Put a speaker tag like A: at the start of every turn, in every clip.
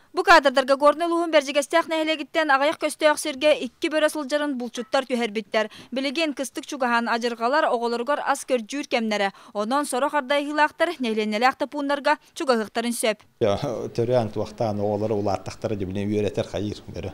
A: Bu kadardарға горнылуын бәржігестәқ нәхілегіттен ағайық көстәқ серге 2 бөрі сылжарын бұлчуттар түйербіттер. Білеген кыстық чугахан ажырғалар оғылырғар аз көрджүр кәмнәрі. Онан соры қардай хилақтар нәхіленелі ақтапуындарға чугағықтарын сөп.
B: Төрән туақтан оғылары олаттақтары дебілен үйретер қайыр бәрі.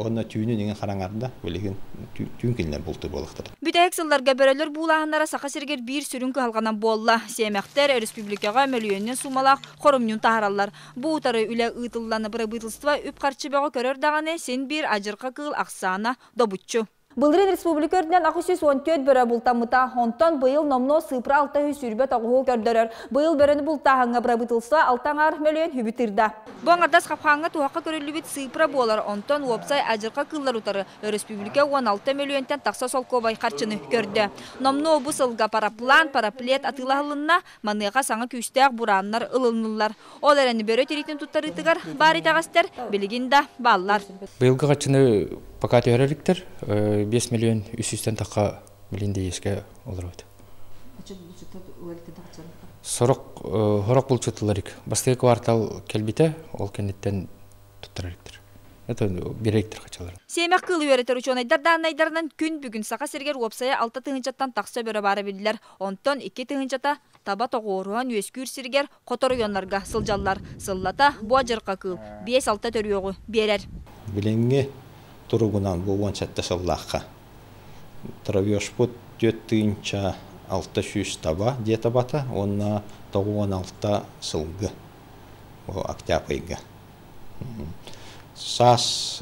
B: Оны түйіні деген қараңарында білеген түйін келінер бұлты болықтыр.
A: Бүтәйік сылларға бөрілер бұлағынара сақа сергер бір сүрінкі алғанан болла. Семәқтер республикаға мөліөннен сумалақ қорымнен тағаралар. Бұл ұтары үлі ұйтылланы бірі бұйтылсыва үп қарчыбағы көрер дағаны сен бір ажырқа қыл ақсана добутчу. Бұлдырын республика өрдінен 614 бөрі бұлтамыта, онтан бұйыл номно сыпра 600 сүрбет ағуы көрдірір. Бұйыл бөріні бұлтағыңа бірі бұйтылса алтаңар мөліен хүбітірді. Бұңардас қапқаңа туаққа көрілі сыпра болар, онтан уопсай ажырқа қыллар ұтары. Республика 16 мөліентен тақса солқобай қарчыны көрді. Номно бұ сылға параплан, параплет атылағылынна маныға саңа күстәқ бұраннар ылынылар. Ол әрәні бөрі теретін тұттары тұғар бар итағастар, білігінда баллар.
C: Бұйылғы қарчыны пока түйереліктер 5 миллион 300-тен таққа миллионде еске олар өйді. Хорок бұлчытыларик. Бастығы квартал келбіті ол кенеттен тұттырариктер. Это беректер қачалар.
A: Семек қылы өретер учонайдардан айдарынан күн бүгін сақа сергер опсая 6 тыңынчаттан тақса бөрі бары білділер. Онтон 2 тыңынчата таба тоғуыруан өскүр сергер қоторыйонларға сылжалар. Сыллата бұа жырқа қыл 5-6 төріоғы берер.
B: Біленге Тургунан буган чатта сыллаққа. Травеш бұд 4-6 таба дета бата, онна 96 сылғы, октябрьға. Сас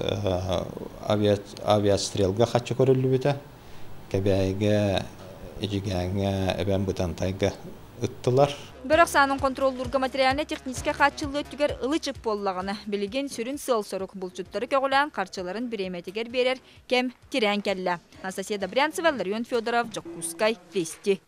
B: авиастрелға қатшы көрілі біті, кәбәйге, ежігәңе, әбән бұтантайға ыттылар.
A: Бөрік санын контролдурға материаліне техническе қатшылы түгер ылы чып боллағыны. Білеген сүрін сыл-сұрық бұлчыттары көғілән қарчыларын біреметігер берер кем тирен кәлі. Анастасия Добрянцева, Ларион Федоров, Джокускай, Вести.